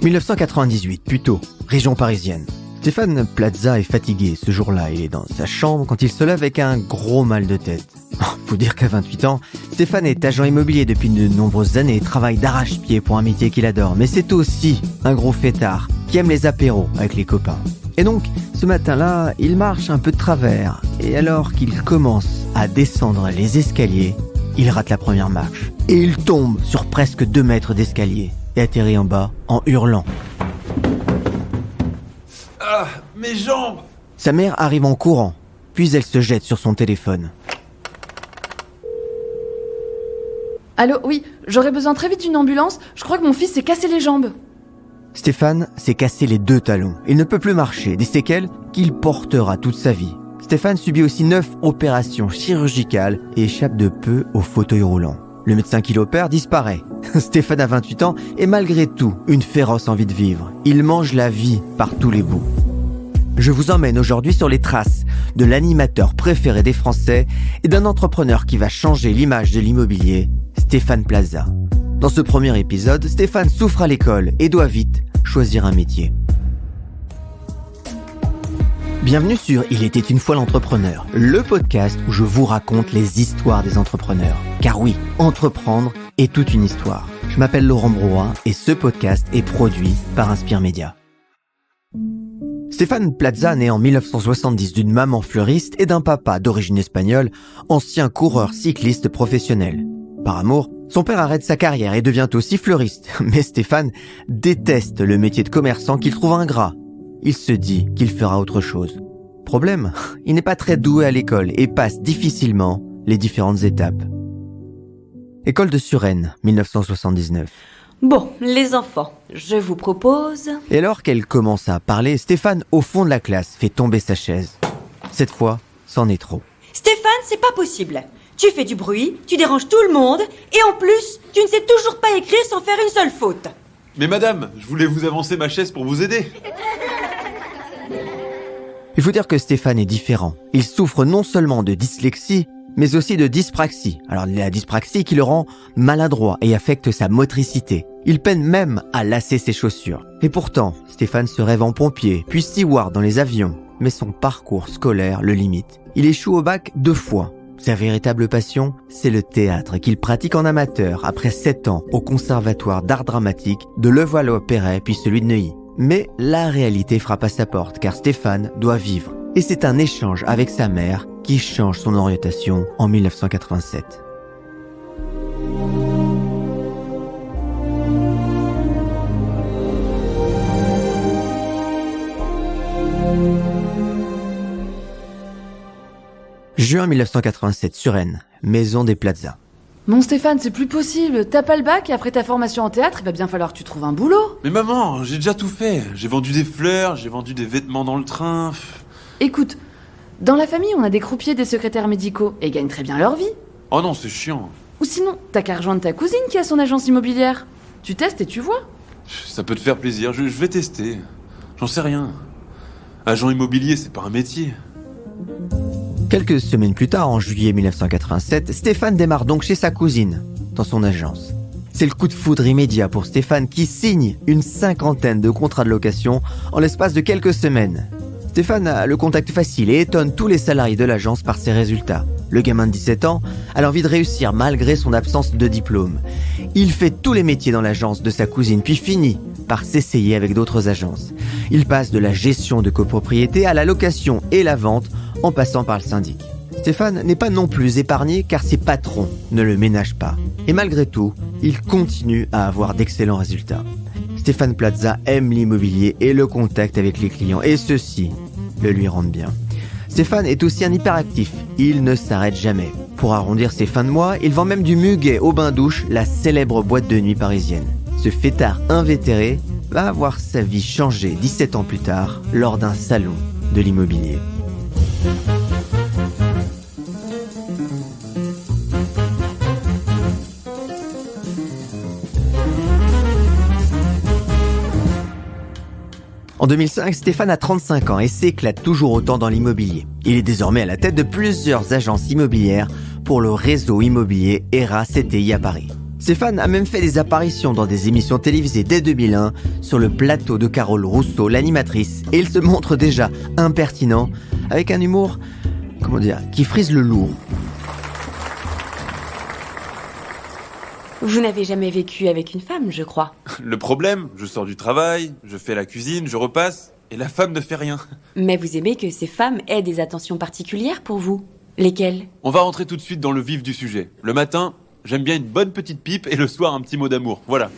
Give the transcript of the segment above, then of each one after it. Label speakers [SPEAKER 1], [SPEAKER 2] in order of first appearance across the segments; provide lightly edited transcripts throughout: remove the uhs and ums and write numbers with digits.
[SPEAKER 1] 1998, plutôt, région parisienne. Stéphane Plaza est fatigué ce jour-là. Il est dans sa chambre quand il se lève avec un gros mal de tête. Faut dire qu'à 28 ans, Stéphane est agent immobilier depuis de nombreuses années et travaille d'arrache-pied pour un métier qu'il adore. Mais c'est aussi un gros fêtard qui aime les apéros avec les copains. Et donc, ce matin-là, il marche un peu de travers. Et alors qu'il commence à descendre les escaliers, il rate la première marche. Et il tombe sur presque 2 mètres d'escalier et atterrit en bas en hurlant.
[SPEAKER 2] Ah, mes jambes!
[SPEAKER 1] Sa mère arrive en courant, puis elle se jette sur son téléphone.
[SPEAKER 3] Allô, oui, j'aurais besoin très vite d'une ambulance. Je crois que mon fils s'est cassé les jambes.
[SPEAKER 1] Stéphane s'est cassé les 2 talons. Il ne peut plus marcher, des séquelles qu'il portera toute sa vie. Stéphane subit aussi 9 opérations chirurgicales et échappe de peu au fauteuil roulant. Le médecin qui l'opère disparaît. Stéphane a 28 ans et malgré tout, une féroce envie de vivre. Il mange la vie par tous les bouts. Je vous emmène aujourd'hui sur les traces de l'animateur préféré des Français et d'un entrepreneur qui va changer l'image de l'immobilier, Stéphane Plaza. Dans ce premier épisode, Stéphane souffre à l'école et doit vite choisir un métier. Bienvenue sur Il était une fois l'entrepreneur, le podcast où je vous raconte les histoires des entrepreneurs. Car oui, entreprendre est toute une histoire. Je m'appelle Laurent Brouin et ce podcast est produit par Inspire Média. Stéphane Plaza naît en 1970 d'une maman fleuriste et d'un papa d'origine espagnole, ancien coureur cycliste professionnel. Par amour, son père arrête sa carrière et devient aussi fleuriste. Mais Stéphane déteste le métier de commerçant qu'il trouve ingrat. Il se dit qu'il fera autre chose. Problème, il n'est pas très doué à l'école et passe difficilement les différentes étapes. École de Suresnes, 1979.
[SPEAKER 4] Bon, les enfants, je vous propose...
[SPEAKER 1] Et alors qu'elle commence à parler, Stéphane, au fond de la classe, fait tomber sa chaise. Cette fois, c'en est trop.
[SPEAKER 4] Stéphane, c'est pas possible. Tu fais du bruit, tu déranges tout le monde, et en plus, tu ne sais toujours pas écrire sans faire une seule faute.
[SPEAKER 2] Mais madame, je voulais vous avancer ma chaise pour vous aider.
[SPEAKER 1] Il faut dire que Stéphane est différent. Il souffre non seulement de dyslexie, mais aussi de dyspraxie. Alors la dyspraxie qui le rend maladroit et affecte sa motricité. Il peine même à lasser ses chaussures. Et pourtant, Stéphane se rêve en pompier, puis steward dans les avions. Mais son parcours scolaire le limite. Il échoue au bac 2 fois. Sa véritable passion, c'est le théâtre qu'il pratique en amateur après 7 ans au Conservatoire d'art dramatique de Levallois-Perret puis celui de Neuilly. Mais la réalité frappe à sa porte car Stéphane doit vivre. Et c'est un échange avec sa mère qui change son orientation en 1987. Juin 1987, Suresnes, maison des Plaza.
[SPEAKER 3] Mon Stéphane, c'est plus possible. T'as pas le bac et après ta formation en théâtre, il va bien falloir que tu trouves un boulot.
[SPEAKER 2] Mais maman, j'ai déjà tout fait. J'ai vendu des fleurs, j'ai vendu des vêtements dans le train.
[SPEAKER 3] Écoute, dans la famille, on a des croupiers, des secrétaires médicaux et ils gagnent très bien leur vie.
[SPEAKER 2] Oh non, c'est chiant.
[SPEAKER 3] Ou sinon, t'as qu'à rejoindre ta cousine qui a son agence immobilière. Tu testes et tu vois.
[SPEAKER 2] Ça peut te faire plaisir, je vais tester. J'en sais rien. Agent immobilier, c'est pas un métier.
[SPEAKER 1] Quelques semaines plus tard, en juillet 1987, Stéphane démarre donc chez sa cousine, dans son agence. C'est le coup de foudre immédiat pour Stéphane qui signe une 50aine de contrats de location en l'espace de quelques semaines. Stéphane a le contact facile et étonne tous les salariés de l'agence par ses résultats. Le gamin de 17 ans a l'envie de réussir malgré son absence de diplôme. Il fait tous les métiers dans l'agence de sa cousine puis finit par s'essayer avec d'autres agences. Il passe de la gestion de copropriété à la location et la vente en passant par le syndic. Stéphane n'est pas non plus épargné car ses patrons ne le ménagent pas. Et malgré tout, il continue à avoir d'excellents résultats. Stéphane Plaza aime l'immobilier et le contact avec les clients et ceux-ci le lui rendent bien. Stéphane est aussi un hyperactif, il ne s'arrête jamais. Pour arrondir ses fins de mois, il vend même du muguet au bain-douche, la célèbre boîte de nuit parisienne. Ce fêtard invétéré va voir sa vie changer 17 ans plus tard lors d'un salon de l'immobilier. En 2005, Stéphane a 35 ans et s'éclate toujours autant dans l'immobilier. Il est désormais à la tête de plusieurs agences immobilières pour le réseau immobilier ERA CTI à Paris. Stéphane a même fait des apparitions dans des émissions télévisées dès 2001 sur le plateau de Carole Rousseau, l'animatrice, et il se montre déjà impertinent avec un humour, qui frise le lourd.
[SPEAKER 4] Vous n'avez jamais vécu avec une femme, je crois.
[SPEAKER 2] Le problème, je sors du travail, je fais la cuisine, je repasse, et la femme ne fait rien.
[SPEAKER 4] Mais vous aimez que ces femmes aient des attentions particulières pour vous. Lesquelles?
[SPEAKER 2] On va rentrer tout de suite dans le vif du sujet. Le matin, j'aime bien une bonne petite pipe et le soir un petit mot d'amour. Voilà.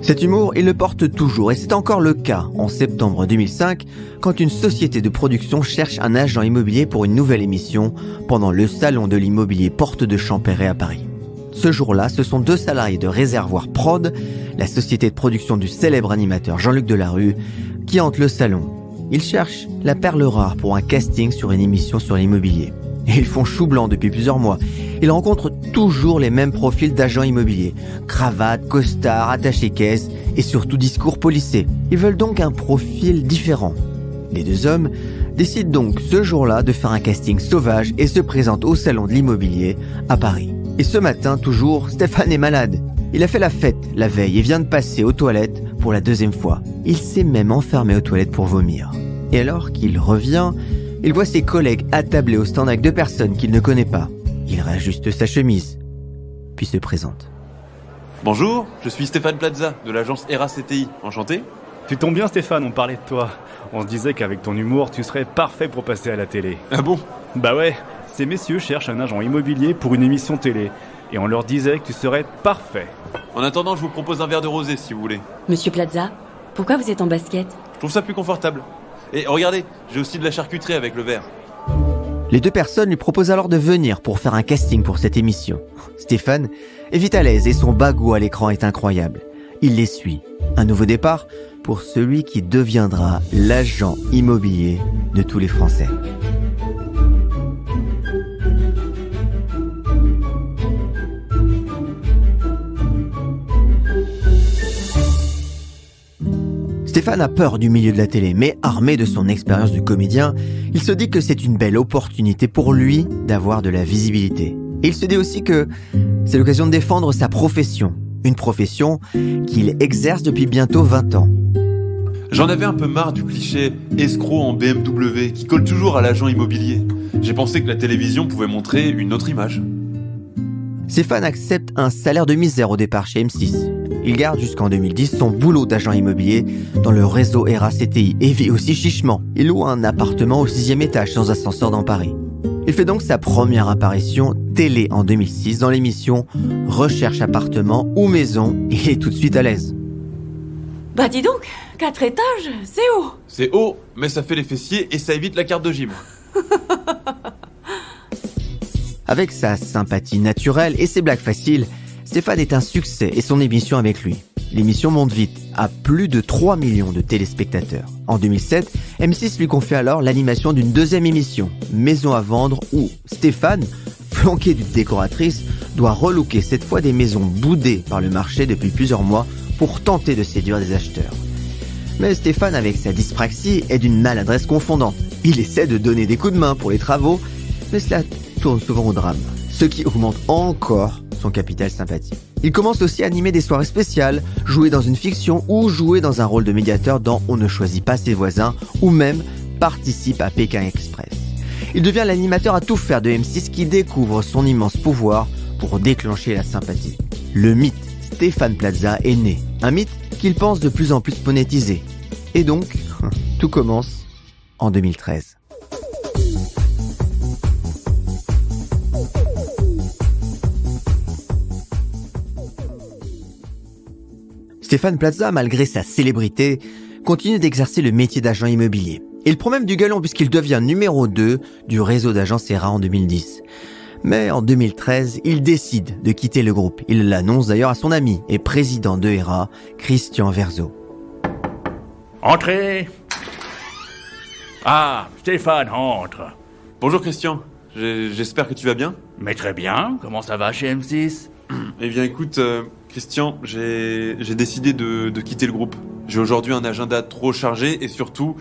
[SPEAKER 1] Cet humour, il le porte toujours, et c'est encore le cas en septembre 2005, quand une société de production cherche un agent immobilier pour une nouvelle émission pendant le salon de l'immobilier Porte de Champéret à Paris. Ce jour-là, ce sont 2 salariés de Réservoir Prod, la société de production du célèbre animateur Jean-Luc Delarue, qui hantent le salon. Ils cherchent la perle rare pour un casting sur une émission sur l'immobilier. Et ils font chou blanc depuis plusieurs mois. Ils rencontrent toujours les mêmes profils d'agents immobiliers. Cravate, costard, attaché-caisse et surtout discours policés. Ils veulent donc un profil différent. Les 2 hommes décident donc ce jour-là de faire un casting sauvage et se présentent au salon de l'immobilier à Paris. Et ce matin, toujours, Stéphane est malade. Il a fait la fête la veille et vient de passer aux toilettes pour la 2e fois. Il s'est même enfermé aux toilettes pour vomir. Et alors qu'il revient, il voit ses collègues attablés au stand avec 2 personnes qu'il ne connaît pas. Il réajuste sa chemise, puis se présente.
[SPEAKER 2] Bonjour, je suis Stéphane Plaza, de l'agence RACTI. Enchanté.
[SPEAKER 5] Tu tombes bien Stéphane, on parlait de toi. On se disait qu'avec ton humour, tu serais parfait pour passer à la télé.
[SPEAKER 2] Ah bon?
[SPEAKER 5] Bah ouais, ces messieurs cherchent un agent immobilier pour une émission télé. Et on leur disait que tu serais parfait.
[SPEAKER 2] En attendant, je vous propose un verre de rosé si vous voulez.
[SPEAKER 4] Monsieur Plaza, pourquoi vous êtes en basket?
[SPEAKER 2] Je trouve ça plus confortable. Et regardez, j'ai aussi de la charcuterie avec le verre.
[SPEAKER 1] Les 2 personnes lui proposent alors de venir pour faire un casting pour cette émission. Stéphane est vite à l'aise et son bagot à l'écran est incroyable. Il les suit. Un nouveau départ pour celui qui deviendra l'agent immobilier de tous les Français. Stéphane a peur du milieu de la télé, mais armé de son expérience de comédien, il se dit que c'est une belle opportunité pour lui d'avoir de la visibilité. Et il se dit aussi que c'est l'occasion de défendre sa profession, une profession qu'il exerce depuis bientôt 20 ans.
[SPEAKER 2] J'en avais un peu marre du cliché escroc en BMW qui colle toujours à l'agent immobilier. J'ai pensé que la télévision pouvait montrer une autre image.
[SPEAKER 1] Stéphane accepte un salaire de misère au départ chez M6. Il garde jusqu'en 2010 son boulot d'agent immobilier dans le réseau RACTI et vit aussi chichement. Il loue un appartement au 6e étage sans ascenseur dans Paris. Il fait donc sa première apparition télé en 2006 dans l'émission Recherche appartement ou maison et il est tout de suite à l'aise.
[SPEAKER 4] Bah dis donc, 4 étages, c'est haut.
[SPEAKER 2] C'est haut, mais ça fait les fessiers et ça évite la carte de gym.
[SPEAKER 1] Avec sa sympathie naturelle et ses blagues faciles, Stéphane est un succès et son émission avec lui. L'émission monte vite, à plus de 3 millions de téléspectateurs. En 2007, M6 lui confie alors l'animation d'une 2e émission, Maison à vendre, où Stéphane, flanqué d'une décoratrice, doit relooker cette fois des maisons boudées par le marché depuis plusieurs mois pour tenter de séduire des acheteurs. Mais Stéphane, avec sa dyspraxie, est d'une maladresse confondante. Il essaie de donner des coups de main pour les travaux, mais cela tourne souvent au drame, ce qui augmente encore son capital sympathie. Il commence aussi à animer des soirées spéciales, jouer dans une fiction ou jouer dans un rôle de médiateur dans On ne choisit pas ses voisins ou même participe à Pékin Express. Il devient l'animateur à tout faire de M6 qui découvre son immense pouvoir pour déclencher la sympathie. Le mythe Stéphane Plaza est né, un mythe qu'il pense de plus en plus monétiser. Et donc, tout commence en 2013. Stéphane Plaza, malgré sa célébrité, continue d'exercer le métier d'agent immobilier. Il prend même du galon puisqu'il devient numéro 2 du réseau d'agences ERA en 2010. Mais en 2013, il décide de quitter le groupe. Il l'annonce d'ailleurs à son ami et président de ERA, Christian Verzeau.
[SPEAKER 6] Entrez. Ah, Stéphane, entre.
[SPEAKER 2] Bonjour Christian, j'espère que tu vas bien.
[SPEAKER 6] Mais très bien, comment ça va chez M6?
[SPEAKER 2] Eh bien écoute, Christian, j'ai décidé de quitter le groupe. J'ai aujourd'hui un agenda trop chargé et surtout,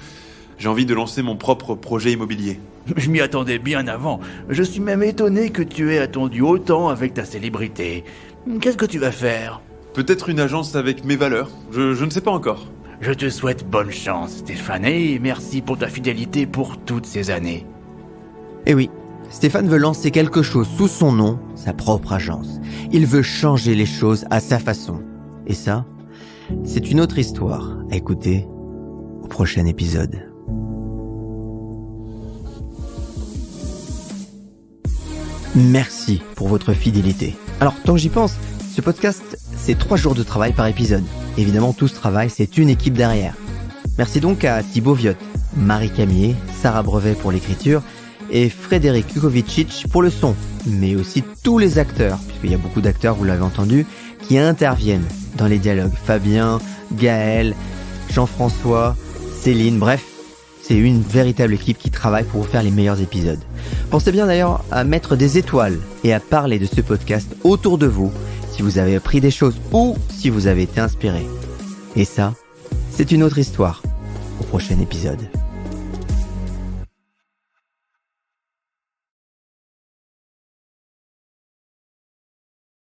[SPEAKER 2] j'ai envie de lancer mon propre projet immobilier.
[SPEAKER 6] Je m'y attendais bien avant. Je suis même étonné que tu aies attendu autant avec ta célébrité. Qu'est-ce que tu vas faire?
[SPEAKER 2] Peut-être une agence avec mes valeurs, je ne sais pas encore.
[SPEAKER 6] Je te souhaite bonne chance, Stéphane, et merci pour ta fidélité pour toutes ces années.
[SPEAKER 1] Et oui, Stéphane veut lancer quelque chose sous son nom, sa propre agence. Il veut changer les choses à sa façon. Et ça, c'est une autre histoire à écouter au prochain épisode. Merci pour votre fidélité. Alors, tant que j'y pense, ce podcast, c'est 3 jours de travail par épisode. Évidemment, tout ce travail, c'est une équipe derrière. Merci donc à Thibaut Viotte, Marie Camier, Sarah Brevet pour l'écriture et Frédéric Kukovicic pour le son, mais aussi tous les acteurs, puisqu'il y a beaucoup d'acteurs, vous l'avez entendu, qui interviennent dans les dialogues. Fabien, Gaël, Jean-François, Céline, bref, c'est une véritable équipe qui travaille pour vous faire les meilleurs épisodes. Pensez bien d'ailleurs à mettre des étoiles et à parler de ce podcast autour de vous si vous avez appris des choses ou si vous avez été inspiré. Et ça, c'est une autre histoire au prochain épisode.